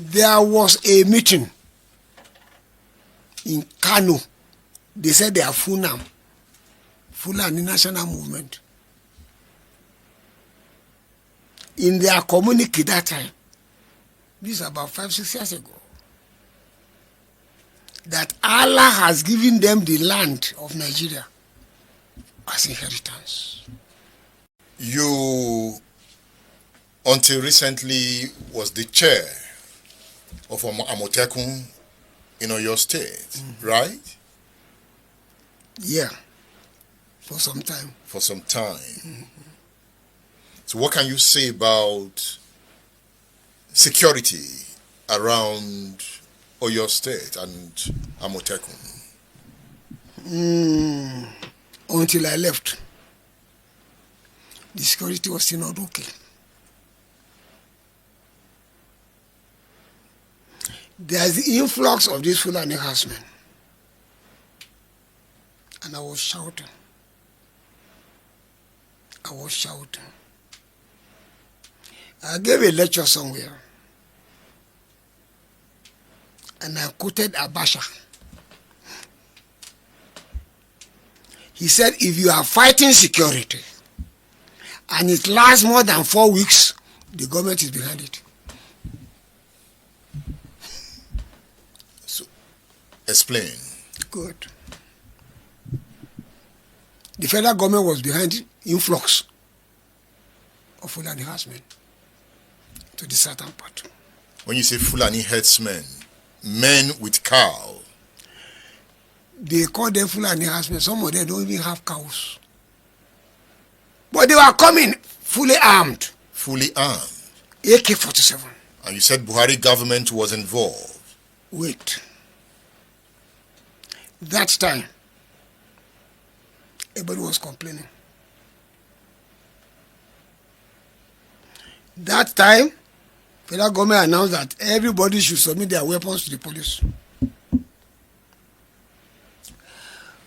There was a meeting in Kano. They said they are Fulani National Movement. In their communique that time, this is about 5-6 years ago, that Allah has given them the land of Nigeria as inheritance. You, until recently, was the chair of Amotekun in Oyo State, right? Yeah, for some time. For some time. So what can you say about security around Oyo State and Amotekun? Until I left, the security was still not okay. There's the influx of these Fulani herdsmen. And I was shouting. I gave a lecture somewhere. And I quoted Abacha. He said, if you are fighting security and it lasts more than 4 weeks, the government is behind it. So, explain. Good. The federal government was behind influx of Fulani herdsmen to the southern part. When you say Fulani herdsmen, men with cow. They call them Fulani herdsmen. Some of them don't even have cows. But they were coming fully armed. Fully armed. AK-47. And you said Buhari government was involved. Wait. That time, everybody was complaining. That time, federal government announced that everybody should submit their weapons to the police.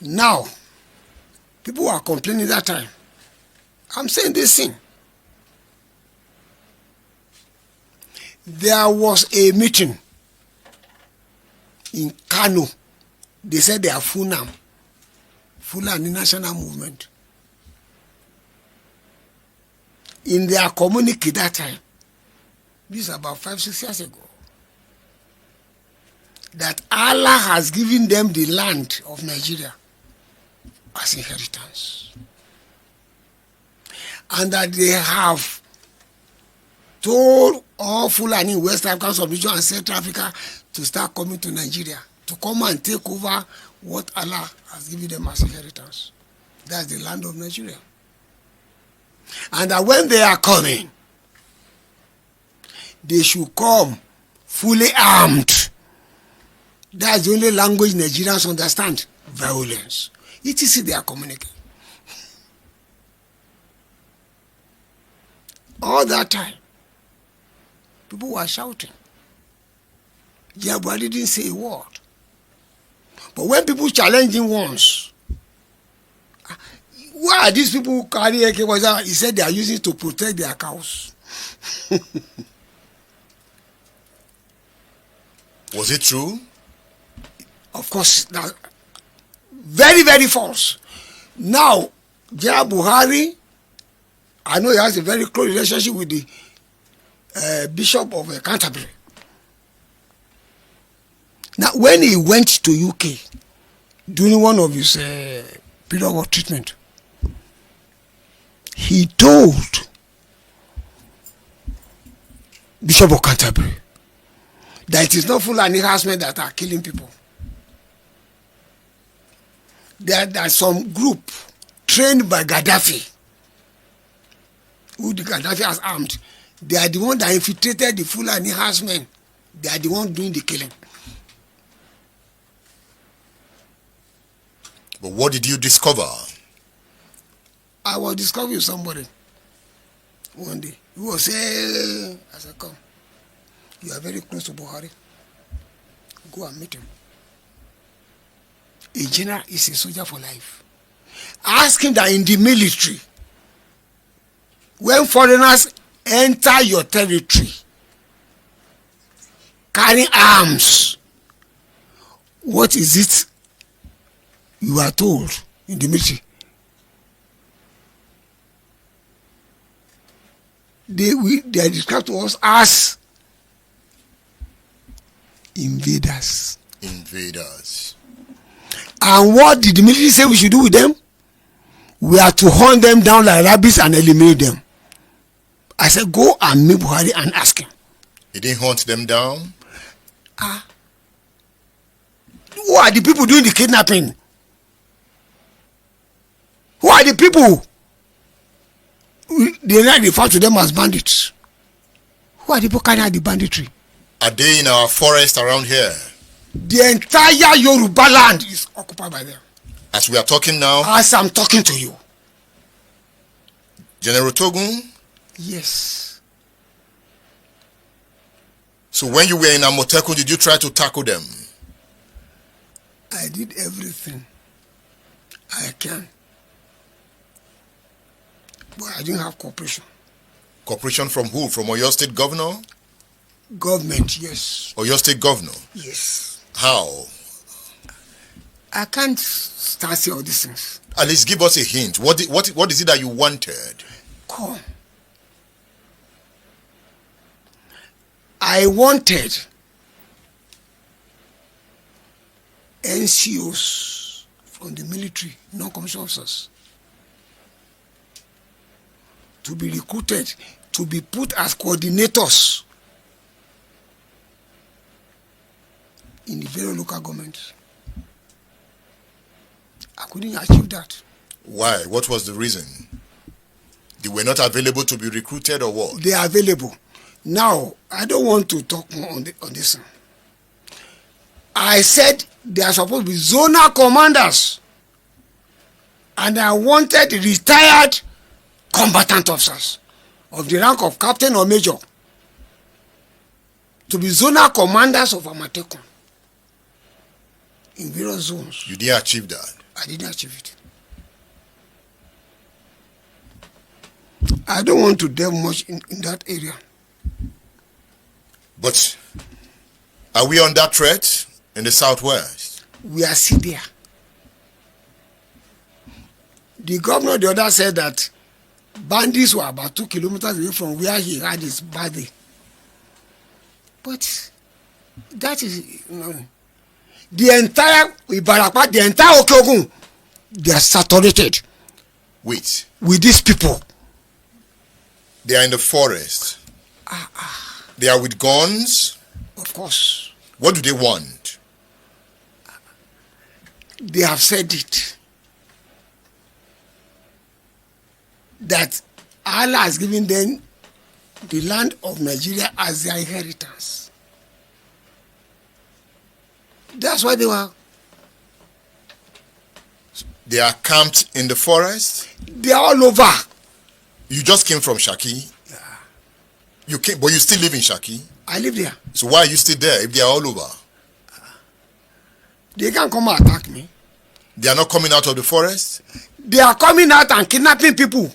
Now, people were complaining that time. I'm saying this thing. There was a meeting in Kano. They said they are Fulani National Movement. In their communique that time, this is about 5-6 years ago, that Allah has given them the land of Nigeria as inheritance. And that they have told all Fulani in West African sub-region and Central Africa to start coming to Nigeria, to come and take over what Allah has given them as inheritance. That's the land of Nigeria. And that when they are coming, they should come fully armed. That's the only language Nigerians understand. Violence. It is their communication. All that time, people were shouting. Yabba didn't say a word. But when people challenge him once, why are these people who carry AK? He said they are using it to protect their cows. Was it true? Of course, that very, very false. Now, General Buhari, I know he has a very close relationship with the Bishop of Canterbury. Now, when he went to UK during one of his period of treatment, he told Bishop of Canterbury that it is not Fulani herdsmen that are killing people. There's some group trained by Gaddafi, who the Gaddafi has armed. They are the one that infiltrated the Fulani herdsmen. They are the one doing the killing. But what did you discover? I was discovering somebody one day. He was saying, I said, come, you are very close to Buhari. Go and meet him. A general is a soldier for life. Ask him that in the military, when foreigners enter your territory, carrying arms. What is it you are told in the military? They are described to us as invaders. Invaders. And what did the military say we should do with them? We are to hunt them down like rabbits and eliminate them. I said, go and meet Buhari and ask him. He didn't hunt them down? Who are the people doing the kidnapping? Who are the people? They refer to them as bandits. Who are the people carrying out the banditry? Are they in our forest around here? The entire Yoruba land is occupied by them. As we are talking now? As I'm talking to you. General Togun? Yes. So when you were in Amotekun, did you try to tackle them? I did everything I can. But I didn't have cooperation. Cooperation from who? From Oyo State Governor? Government, yes. Oyo State Governor? Yes. How? I can't start saying all these things. At least give us a hint. What is it that you wanted? Come. I wanted NCOs from the military, non-commissioned officers, to be recruited, to be put as coordinators in the various local governments. I couldn't achieve that. Why? What was the reason? They were not available to be recruited or what? They are available. Now, I don't want to talk more on this. I said they are supposed to be zonal commanders. And I wanted retired combatant officers of the rank of captain or major to be zonal commanders of Amotekun in various zones. You didn't achieve that? I didn't achieve it. I don't want to delve much in that area. But are we under threat in the southwest? We are still there. The governor the other said that bandits were about 2 kilometers away from where he had his birthday. But that is, the entire Ibarapa, the entire Okeogun, they are saturated. Wait. With these people. They are in the forest. They are with guns. Of course. What do they want? They have said it. That Allah has given them the land of Nigeria as their inheritance. That's why they were. They are camped in the forest? They are all over. You just came from Shaki? Yeah. You came, but you still live in Shaki? I live there. So why are you still there if they are all over? They can't come and attack me. They are not coming out of the forest? They are coming out and kidnapping people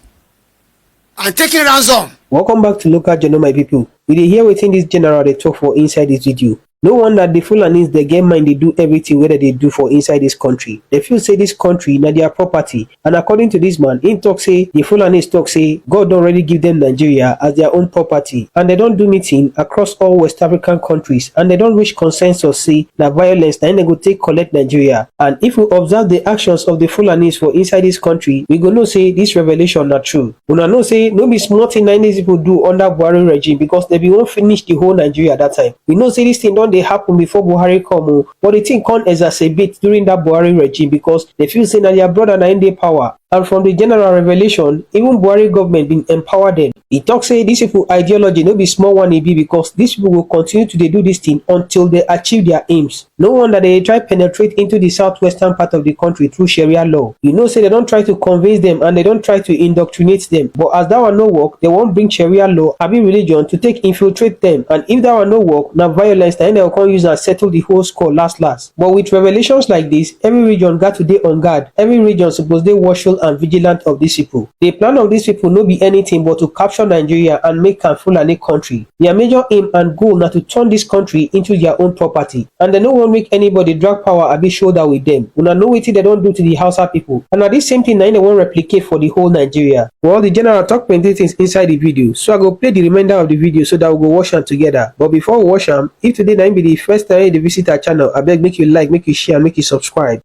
and taking ransom. Welcome back to Local Journal, my people. We dey hear wetin this general they talk for inside this video. No wonder the Fulanis they get mind, they do everything whether they do for inside this country. They feel say this country na their property. And according to this man, in talk say the Fulanis talk say God already give them Nigeria as their own property. And they don't do meeting across all West African countries. And they don't reach consensus say that violence then they go take collect Nigeria. And if we observe the actions of the Fulanis for inside this country, we go know say this revelation not true. We know say no be small thing these people do under Buhari regime because they be won't finish the whole Nigeria at that time. We know say this thing don't they happen before Buhari come, but the thing can't exacerbate during that Buhari regime because they feel say that their brother na in their power. And from the general revelation, even Buhari government been empowered them. He talks say this people ideology no be small one be because these people will continue to do this thing until they achieve their aims. No wonder they try penetrate into the southwestern part of the country through Sharia law. You know say they don't try to convince them and they don't try to indoctrinate them. But as that one no work, they won't bring Sharia law, having religion to take infiltrate them. And if that one no work, now violence, then they will come use and settle the whole score last. But with revelations like this, every region got to be on guard. Every region supposed they watchful and vigilant of these people. The plan of these people no be anything but to capture fracture Nigeria and make am Fulani country. Their major aim and goal na to turn this country into their own property, and dem no wan make anybody drag power abi shoulder with dem. Una know wetin dem don do to the Hausa people, and na this same thing na im dem wan replicate for the whole Nigeria. Well, the general talk plenty things inside the video, so I go play the remainder of the video so that we go watch am together. But before we watch am, if today na im be the first time you dey visit our channel, abeg make you like, make you share, make you subscribe.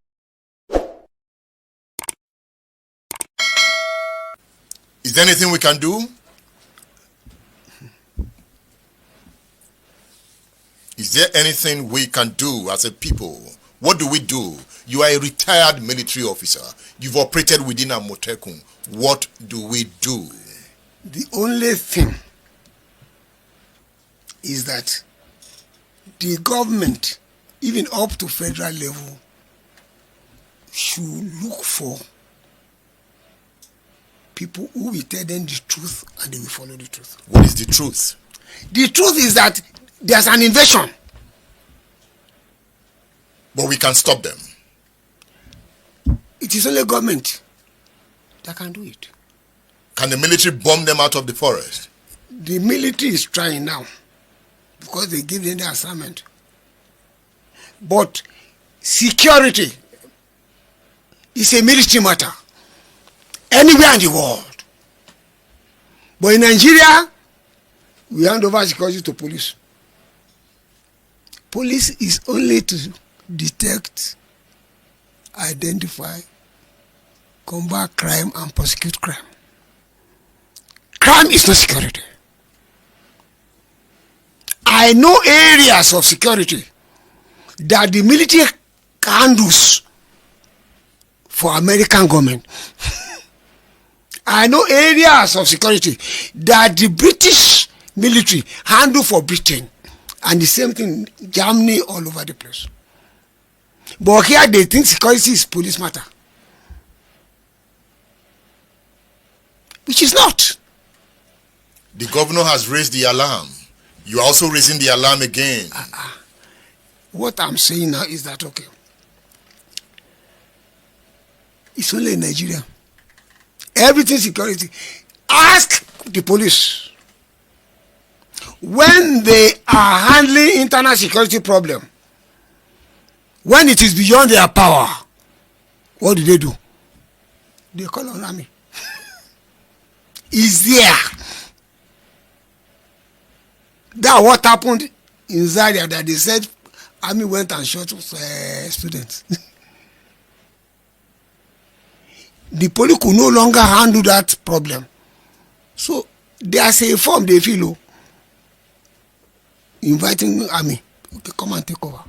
Is there anything we can do? Is there anything we can do as a people? What do we do? You are a retired military officer. You've operated within Amotekun. What do we do? The only thing is that the government, even up to federal level, should look for people who will tell them the truth and they will follow the truth. What is the truth? The truth is that there's an invasion. But we can stop them. It is only government that can do it. Can the military bomb them out of the forest? The military is trying now because they give them the assignment. But security is a military matter anywhere in the world. But in Nigeria, we hand over security to police. Police is only to detect, identify, combat crime and prosecute crime. Crime is not security. I know areas of security that the military handles for American government. I know areas of security that the British military handle for Britain, and the same thing Germany, all over the place. But here they think security is police matter, which is not. The governor has raised the alarm. You are also raising the alarm again. What I'm saying now is that, okay, it's only in Nigeria. Everything security. Ask the police. When they are handling internal security problem, when it is beyond their power, what do? They call on army. Is there. That's what happened in Zaria, that they said army went and shot students. The police could no longer handle that problem. So there's a form they feel inviting army. Okay, come and take over.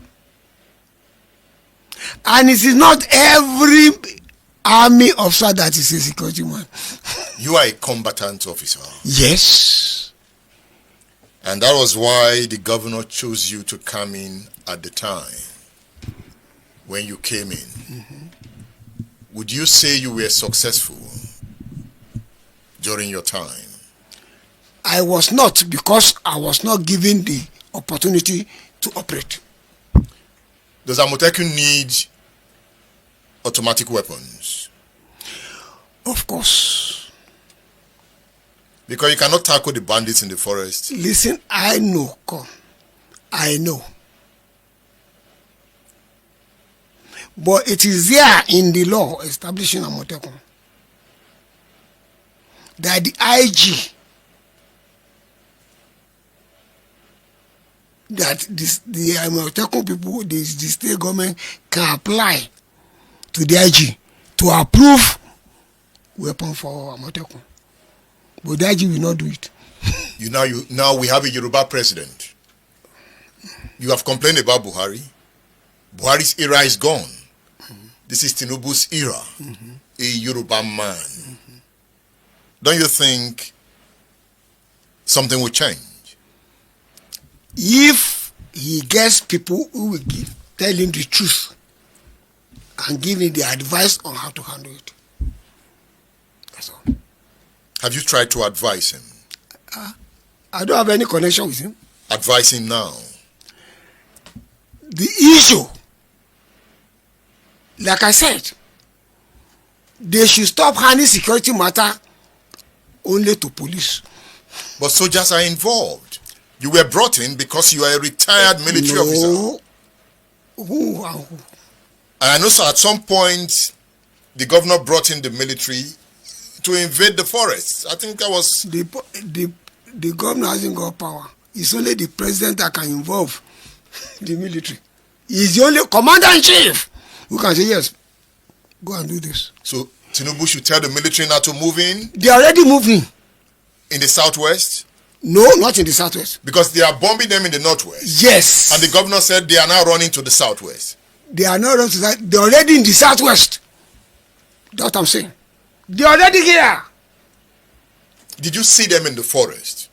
And it is not every army officer that is a security man. You are a combatant officer. Yes. And that was why the governor chose you to come in at the time when you came in. Mm-hmm. Would you say you were successful during your time? I was not, because I was not given the opportunity to operate. Does Amotekun need automatic weapons? Of course. Because you cannot tackle the bandits in the forest. Listen, I know, I know. But it is there in the law establishing Amotekun that the IG, that the Amotekun people, the state government can apply to the IG to approve weapon for Amotekun. But the IG will not do it. Now we have a Yoruba president. You have complained about Buhari. Buhari's era is gone. This is Tinubu's era, a Yoruba man. Don't you think something will change? If he gets people who will tell him the truth and give him the advice on how to handle it. That's all. Have you tried to advise him? I don't have any connection with him. Advise him now. The issue, like I said, they should stop handling security matter only to police. But soldiers are involved. You were brought in because you are a retired military officer. Who and who? And I know, sir, at some point, the governor brought in the military to invade the forests. I think that was... The governor hasn't got power. It's only the president that can involve the military. He's the only commander-in-chief who can say, yes, go and do this. So Tinubu should tell the military not to move in? They are already moving. In the southwest? No, not in the southwest. Because they are bombing them in the northwest. Yes. And the governor said they are now running to the southwest. They are not running to that. They are already in the southwest. That's what I'm saying. They are already here. Did you see them in the forest?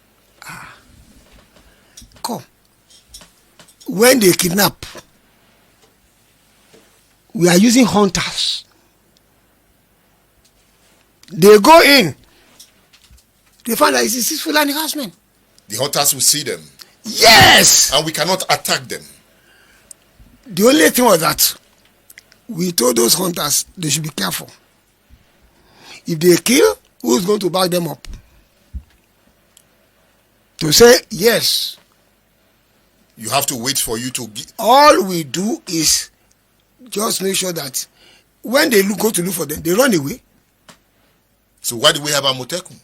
Come. When they kidnap, we are using hunters. They go in. They find that it's a Fulani housemen. The hunters will see them. Yes. And we cannot attack them. The only thing was that we told those hunters they should be careful. If they kill, who's going to back them up? To say yes. You have to wait for you to... All we do is just make sure that when they go to look for them, they run away. So why do we have Amotekun?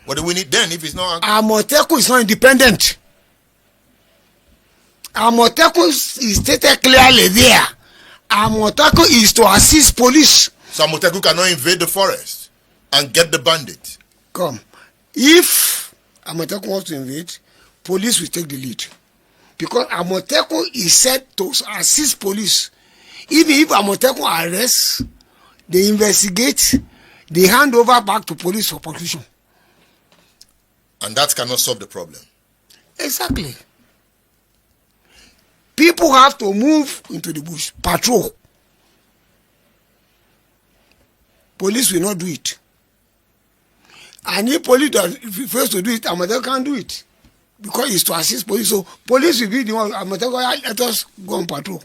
What do we need then if it's not... Amotekun is not independent. Amotekun is stated clearly there. Amotekun is to assist police. So Amotekun cannot invade the forest and get the bandit. Come. If Amotekun wants to invade, police will take the lead. Because Amotekun is said to assist police. Even if Amotekun arrests, they investigate, they hand over back to police for prosecution. And that cannot solve the problem. Exactly. People have to move into the bush, patrol. Police will not do it. And if police fails to do it, Amotekun can't do it. Because it's to assist police. So police will be the one, Amotekun, let us go on patrol.